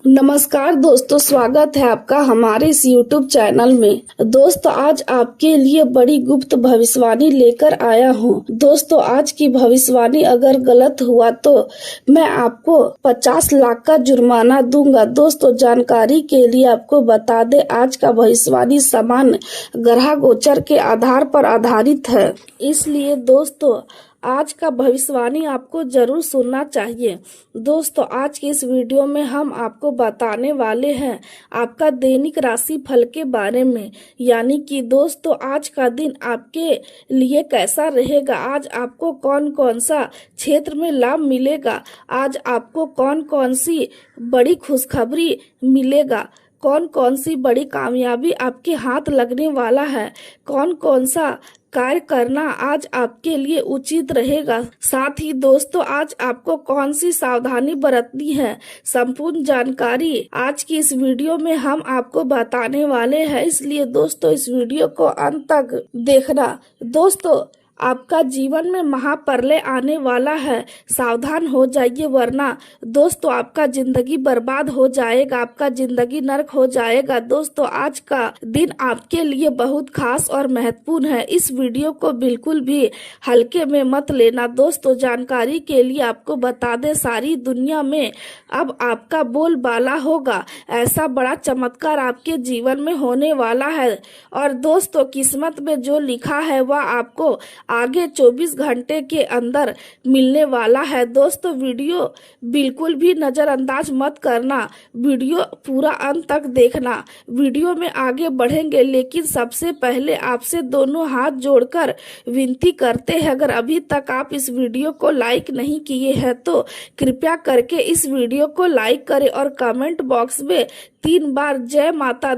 नमस्कार दोस्तों, स्वागत है आपका हमारे इस YouTube चैनल में। दोस्तों, आज आपके लिए बड़ी गुप्त भविष्यवाणी लेकर आया हूँ। दोस्तों, आज की भविष्यवाणी अगर गलत हुआ तो मैं आपको 50 लाख का जुर्माना दूंगा। दोस्तों, जानकारी के लिए आपको बता दें, आज का भविष्यवाणी सामान्य ग्रह गोचर के आधार पर आधारित है, इसलिए दोस्तों आज का भविष्यवाणी आपको जरूर सुनना चाहिए। दोस्तों, आज की इस वीडियो में हम आपको बताने वाले हैं आपका दैनिक राशि फल के बारे में, यानी कि दोस्तों आज का दिन आपके लिए कैसा रहेगा, आज आपको कौन कौन सा क्षेत्र में लाभ मिलेगा, आज आपको कौन कौन सी बड़ी खुशखबरी मिलेगा, कौन कौन सी बड़ी कामयाबी आपके हाथ लगने वाला है, कौन कौन सा कार्य करना आज आपके लिए उचित रहेगा, साथ ही दोस्तों आज आपको कौन सी सावधानी बरतनी है, संपूर्ण जानकारी आज की इस वीडियो में हम आपको बताने वाले हैं। इसलिए दोस्तों इस वीडियो को अंत तक देखना। दोस्तों, आपका जीवन में महाप्रलय आने वाला है, सावधान हो जाइए, वरना दोस्तों आपका जिंदगी बर्बाद हो जाएगा, आपका जिंदगी नरक हो जाएगा। दोस्तों, आज का दिन आपके लिए बहुत खास और महत्वपूर्ण है, इस वीडियो को बिल्कुल भी हल्के में मत लेना। दोस्तों, जानकारी के लिए आपको बता दें, सारी दुनिया में अब आपका बोलबाला होगा, ऐसा बड़ा चमत्कार आपके जीवन में होने वाला है। और दोस्तों, किस्मत में जो लिखा है वह आपको आगे 24 घंटे के अंदर मिलने वाला है। दोस्तों, वीडियो बिल्कुल भी नजरअंदाज मत करना, वीडियो पूरा अंत तक देखना। वीडियो में आगे बढ़ेंगे, लेकिन सबसे पहले आपसे दोनों हाथ जोड़कर विनती करते हैं, अगर अभी तक आप इस वीडियो को लाइक नहीं किए हैं तो कृपया करके इस वीडियो को लाइक करें और कमेंट बॉक्स में 3 बार जय माता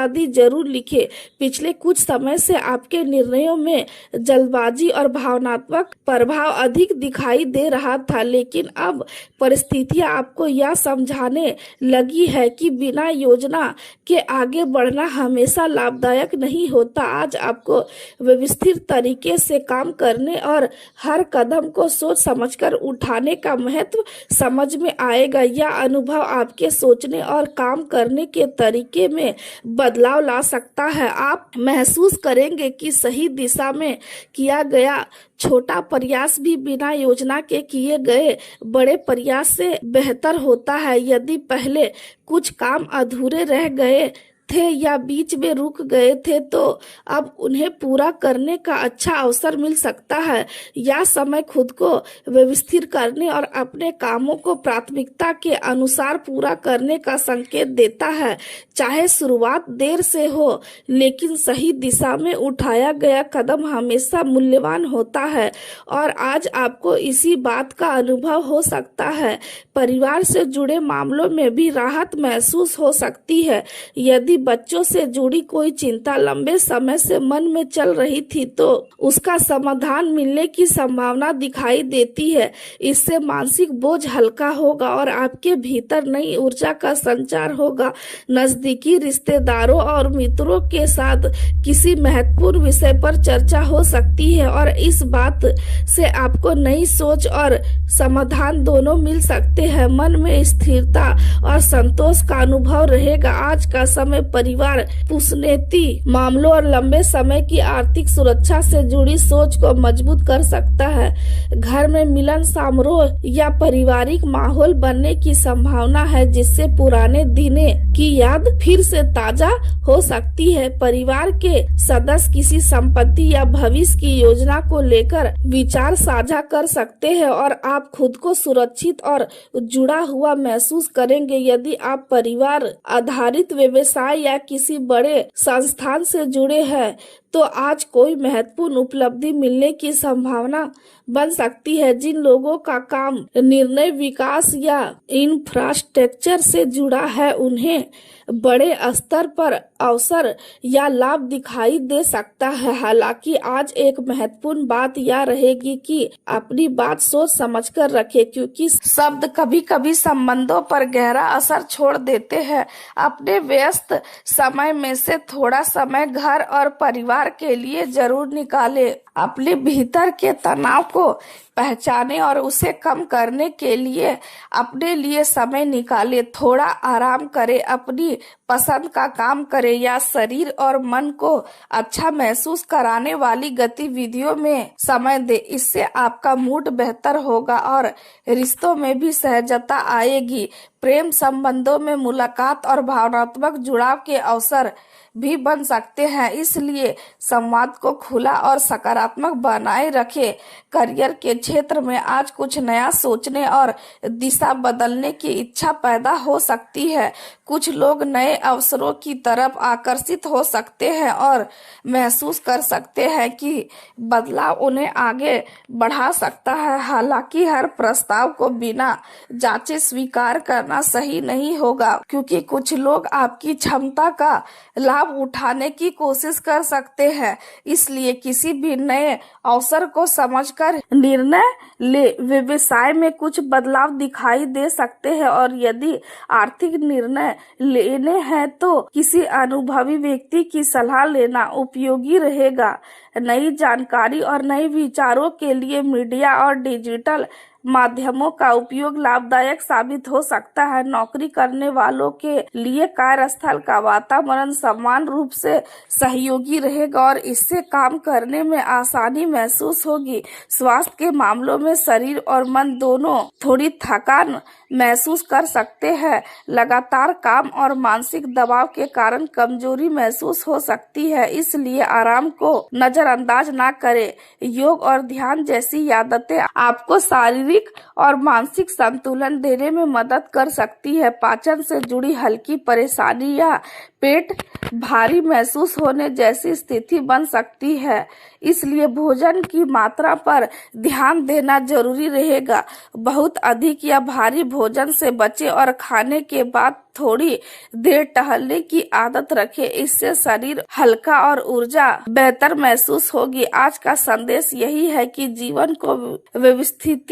दी जरूर लिखे। पिछले कुछ समय से आपके निर्णयों में जल्दबाजी और भावनात्मक प्रभाव अधिक दिखाई दे रहा था, लेकिन अब परिस्थितियां आपको यह समझाने लगी है कि बिना योजना के आगे बढ़ना हमेशा लाभदायक नहीं होता। आज आपको व्यवस्थित तरीके से काम करने और हर कदम को सोच समझकर उठाने का महत्व समझ में आएगा। यह अनुभव आपके सोचने और काम करने के तरीके में बदलाव ला सकता है। आप महसूस करेंगे कि सही दिशा में किया गया छोटा प्रयास भी बिना योजना के किए गए बड़े प्रयास से बेहतर होता है। यदि पहले कुछ काम अधूरे रह गए थे या बीच में रुक गए थे तो अब उन्हें पूरा करने का अच्छा अवसर मिल सकता है। यह समय खुद को व्यवस्थित करने और अपने कामों को प्राथमिकता के अनुसार पूरा करने का संकेत देता है। चाहे शुरुआत देर से हो, लेकिन सही दिशा में उठाया गया कदम हमेशा मूल्यवान होता है। और आज आपको इसी बात का अनुभव हो सकता है। परिवार से जुड़े मामलों में भी राहत महसूस हो सकती है। यदि बच्चों से जुड़ी कोई चिंता लंबे समय से मन में चल रही थी तो उसका समाधान मिलने की संभावना दिखाई देती है। इससे मानसिक बोझ हल्का होगा और आपके भीतर नई ऊर्जा का संचार होगा। नजदीकी रिश्तेदारों और मित्रों के साथ किसी महत्वपूर्ण विषय पर चर्चा हो सकती है और इस बात से आपको नई सोच और समाधान दोनों मिल सकते हैं। मन में स्थिरता और संतोष का अनुभव रहेगा। आज का समय परिवार, पुष्णेती मामलों और लंबे समय की आर्थिक सुरक्षा से जुड़ी सोच को मजबूत कर सकता है। घर में मिलन समारोह या पारिवारिक माहौल बनने की संभावना है, जिससे पुराने दिनों की याद फिर से ताजा हो सकती है। परिवार के सदस्य किसी संपत्ति या भविष्य की योजना को लेकर विचार साझा कर सकते हैं और आप खुद को सुरक्षित और जुड़ा हुआ महसूस करेंगे। यदि आप परिवार आधारित व्यवसाय या किसी बड़े संस्थान से जुड़े हैं तो आज कोई महत्वपूर्ण उपलब्धि मिलने की संभावना बन सकती है। जिन लोगों का काम निर्णय विकास या इंफ्रास्ट्रक्चर से जुड़ा है उन्हें बड़े स्तर पर अवसर या लाभ दिखाई दे सकता है। हालांकि आज एक महत्वपूर्ण बात यह रहेगी कि अपनी बात सोच समझकर रखें, क्योंकि शब्द कभी कभी संबंधों पर गहरा असर छोड़ देते हैं। अपने व्यस्त समय में से थोड़ा समय घर और परिवार के लिए जरूर निकालें। अपने भीतर के तनाव को पहचाने और उसे कम करने के लिए अपने लिए समय निकाले। थोड़ा आराम करें, अपनी पसंद का काम करें या शरीर और मन को अच्छा महसूस कराने वाली गतिविधियों में समय दे। इससे आपका मूड बेहतर होगा और रिश्तों में भी सहजता आएगी। प्रेम संबंधों में मुलाकात और भावनात्मक जुड़ाव के अवसर भी बन सकते हैं, इसलिए संवाद को खुला और सकारात्मक बनाए रखें। करियर के क्षेत्र में आज कुछ नया सोचने और दिशा बदलने की इच्छा पैदा हो सकती है। कुछ लोग नए अवसरों की तरफ आकर्षित हो सकते हैं और महसूस कर सकते हैं कि बदलाव उन्हें आगे बढ़ा सकता है। हालांकि हर प्रस्ताव को बिना जांचे स्वीकार करना सही नहीं होगा, क्योंकि कुछ लोग आपकी क्षमता का लाभ उठाने की कोशिश कर सकते हैं। इसलिए किसी भी नए अवसर को समझकर निर्णय ले। व्यवसाय में कुछ बदलाव दिखाई दे सकते हैं और यदि आर्थिक निर्णय लेने हैं तो किसी अनुभवी व्यक्ति की सलाह लेना उपयोगी रहेगा। नई जानकारी और नए विचारों के लिए मीडिया और डिजिटल माध्यमों का उपयोग लाभदायक साबित हो सकता है। नौकरी करने वालों के लिए कार्यस्थल का वातावरण समान रूप से सहयोगी रहेगा और इससे काम करने में आसानी महसूस होगी। स्वास्थ्य के मामलों में शरीर और मन दोनों थोड़ी थकान महसूस कर सकते हैं। लगातार काम और मानसिक दबाव के कारण कमजोरी महसूस हो सकती है, इसलिए आराम को नजरअंदाज ना करें। योग और ध्यान जैसी आदतें आपको शारीरिक और मानसिक संतुलन देने में मदद कर सकती है। पाचन से जुड़ी हल्की परेशानी या पेट भारी महसूस होने जैसी स्थिति बन सकती है, इसलिए भोजन की मात्रा पर ध्यान देना जरूरी रहेगा। बहुत अधिक या भारी भोजन से बचें और खाने के बाद थोड़ी देर टहलने की आदत रखें। इससे शरीर हल्का और ऊर्जा बेहतर महसूस होगी। आज का संदेश यही है कि जीवन को व्यवस्थित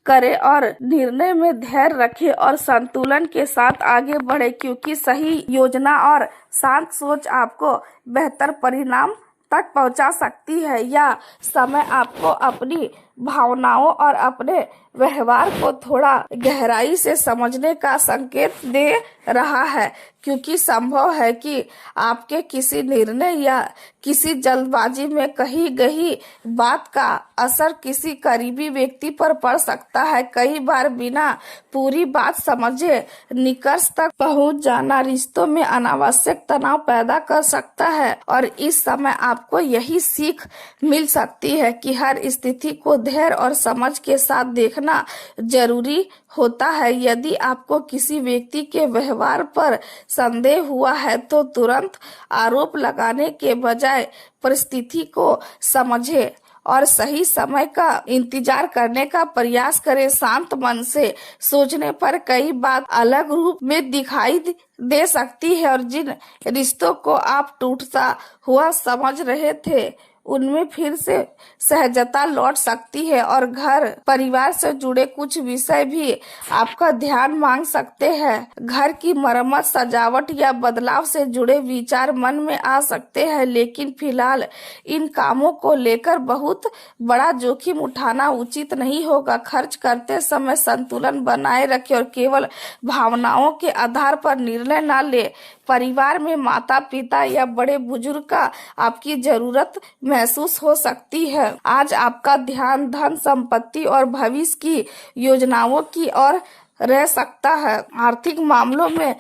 करें और निर्णय में धैर्य रखें और संतुलन के साथ आगे बढ़े, क्योंकि सही योजना और शांत सोच आपको बेहतर परिणाम तक पहुंचा सकती है। या समय आपको अपनी भावनाओं और अपने व्यवहार को थोड़ा गहराई से समझने का संकेत दे रहा है, क्योंकि संभव है कि आपके किसी निर्णय या किसी जल्दबाजी में कही गई बात का असर किसी करीबी व्यक्ति पर पड़ सकता है। कई बार बिना पूरी बात समझे निष्कर्ष तक पहुंच जाना रिश्तों में अनावश्यक तनाव पैदा कर सकता है और इस समय आपको यही सीख मिल सकती है कि हर स्थिति को धैर्य और समझ के साथ देखना जरूरी होता है। यदि आपको किसी व्यक्ति के व्यवहार पर संदेह हुआ है तो तुरंत आरोप लगाने के बजाय परिस्थिति को समझें और सही समय का इंतजार करने का प्रयास करें। शांत मन से सोचने पर कई बात अलग रूप में दिखाई दे सकती है और जिन रिश्तों को आप टूटता हुआ समझ रहे थे उनमें फिर से सहजता लौट सकती है और घर परिवार से जुड़े कुछ विषय भी आपका ध्यान मांग सकते हैं। घर की मरम्मत, सजावट या बदलाव से जुड़े विचार मन में आ सकते हैं, लेकिन फिलहाल इन कामों को लेकर बहुत बड़ा जोखिम उठाना उचित नहीं होगा। खर्च करते समय संतुलन बनाए रखें और केवल भावनाओं के आधार पर निर्णय न ले। परिवार में माता पिता या बड़े बुजुर्ग का आपकी जरूरत महसूस हो सकती है। आज आपका ध्यान धन संपत्ति और भविष्य की योजनाओं की ओर रह सकता है। आर्थिक मामलों में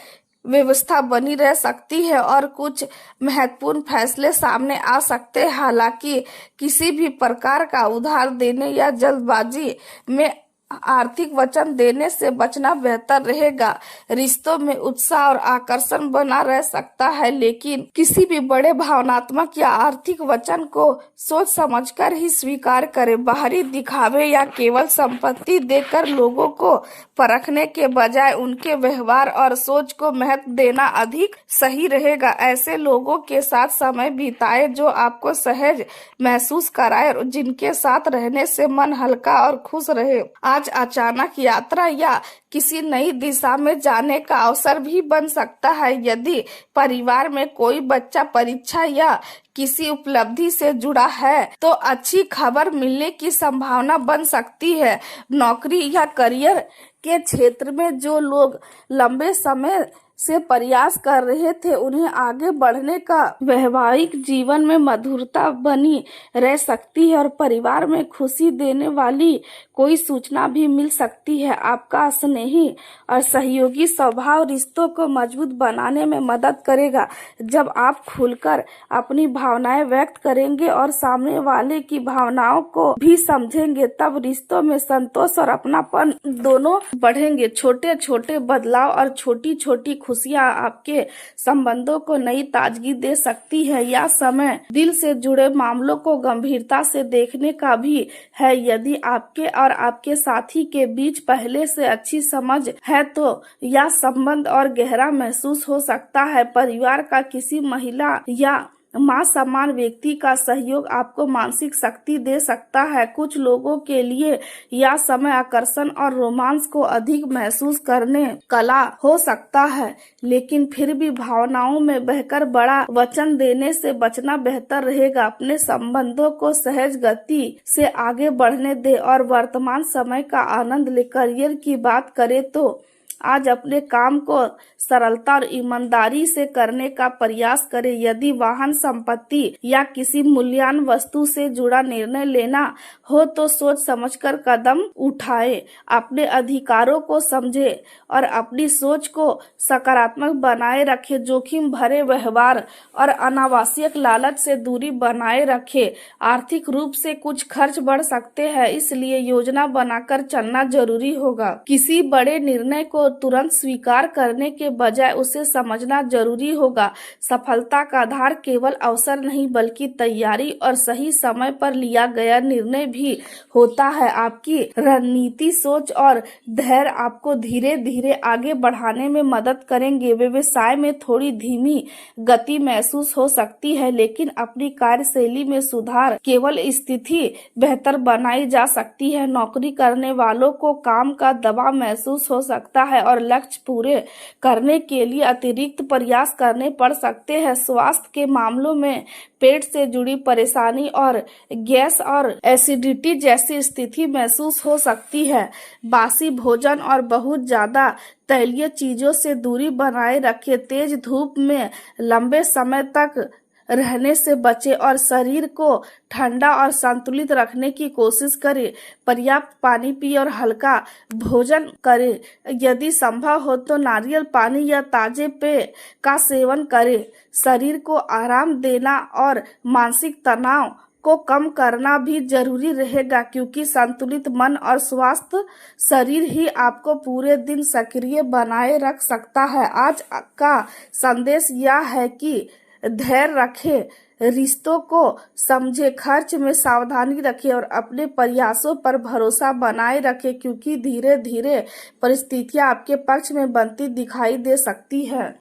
व्यवस्था बनी रह सकती है और कुछ महत्वपूर्ण फैसले सामने आ सकते हैं। हालांकि किसी भी प्रकार का उधार देने या जल्दबाजी में आर्थिक वचन देने से बचना बेहतर रहेगा। रिश्तों में उत्साह और आकर्षण बना रह सकता है, लेकिन किसी भी बड़े भावनात्मक या आर्थिक वचन को सोच समझकर ही स्वीकार करें। बाहरी दिखावे या केवल संपत्ति देकर लोगों को परखने के बजाय उनके व्यवहार और सोच को महत्व देना अधिक सही रहेगा। ऐसे लोगों के साथ समय बिताए जो आपको सहज महसूस कराए और जिनके साथ रहने से मन हल्का और खुश रहे। आज अचानक यात्रा या किसी नई दिशा में जाने का अवसर भी बन सकता है। यदि परिवार में कोई बच्चा परीक्षा या किसी उपलब्धि से जुड़ा है तो अच्छी खबर मिलने की संभावना बन सकती है। नौकरी या करियर के क्षेत्र में जो लोग लंबे समय से प्रयास कर रहे थे उन्हें आगे बढ़ने का वैवाहिक जीवन में मधुरता बनी रह सकती है और परिवार में खुशी देने वाली कोई सूचना भी मिल सकती है। आपका स्नेही और सहयोगी स्वभाव रिश्तों को मजबूत बनाने में मदद करेगा। जब आप खुलकर अपनी भावनाएं व्यक्त करेंगे और सामने वाले की भावनाओं को भी समझेंगे तब रिश्तों में संतोष और अपनापन दोनों बढ़ेंगे। छोटे छोटे बदलाव और छोटी छोटी खुशियां आपके संबंधों को नई ताजगी दे सकती है। यह समय दिल से जुड़े मामलों को गंभीरता से देखने का भी है। यदि आपके और आपके साथी के बीच पहले से अच्छी समझ है तो यह संबंध और गहरा महसूस हो सकता है। परिवार का किसी महिला या माँ समान व्यक्ति का सहयोग आपको मानसिक शक्ति दे सकता है। कुछ लोगों के लिए यह समय आकर्षण और रोमांस को अधिक महसूस करने कला हो सकता है, लेकिन फिर भी भावनाओं में बहकर बड़ा वचन देने से बचना बेहतर रहेगा। अपने संबंधों को सहज गति से आगे बढ़ने दे और वर्तमान समय का आनंद ले। करियर की बात करें तो आज अपने काम को सरलता और ईमानदारी से करने का प्रयास करें। यदि वाहन, संपत्ति या किसी मूल्यवान वस्तु से जुड़ा निर्णय लेना हो तो सोच समझकर कदम उठाएं। अपने अधिकारों को समझें और अपनी सोच को सकारात्मक बनाए रखें। जोखिम भरे व्यवहार और अनावश्यक लालच से दूरी बनाए रखें। आर्थिक रूप से कुछ खर्च बढ़ सकते हैं, इसलिए योजना बनाकर चलना जरूरी होगा। किसी बड़े निर्णय को तुरंत स्वीकार करने के बजाय उसे समझना जरूरी होगा। सफलता का आधार केवल अवसर नहीं बल्कि तैयारी और सही समय पर लिया गया निर्णय भी होता है। आपकी रणनीति, सोच और धैर्य आपको धीरे धीरे आगे बढ़ाने में मदद करेंगे। व्यवसाय में थोड़ी धीमी गति महसूस हो सकती है, लेकिन अपनी कार्यशैली में सुधार केवल स्थिति बेहतर बनाई जा सकती है। नौकरी करने वालों को काम का दबाव महसूस हो सकता है और लक्ष्य पूरे करने के लिए अतिरिक्त प्रयास करने पड़ सकते हैं। स्वास्थ्य के मामलों में पेट से जुड़ी परेशानी और गैस और एसिडिटी जैसी स्थिति महसूस हो सकती है। बासी भोजन और बहुत ज्यादा तैलीय चीजों से दूरी बनाए रखें। तेज धूप में लंबे समय तक रहने से बचे और शरीर को ठंडा और संतुलित रखने की कोशिश करें। पर्याप्त पानी पिए और हल्का भोजन करें। यदि संभव हो तो नारियल पानी या ताजे पेय का सेवन करें। शरीर को आराम देना और मानसिक तनाव को कम करना भी जरूरी रहेगा, क्योंकि संतुलित मन और स्वस्थ शरीर ही आपको पूरे दिन सक्रिय बनाए रख सकता है। आज का संदेश यह है कि धैर्य रखें, रिश्तों को समझे, खर्च में सावधानी रखें और अपने प्रयासों पर भरोसा बनाए रखें, क्योंकि धीरे धीरे परिस्थितियां आपके पक्ष में बनती दिखाई दे सकती है।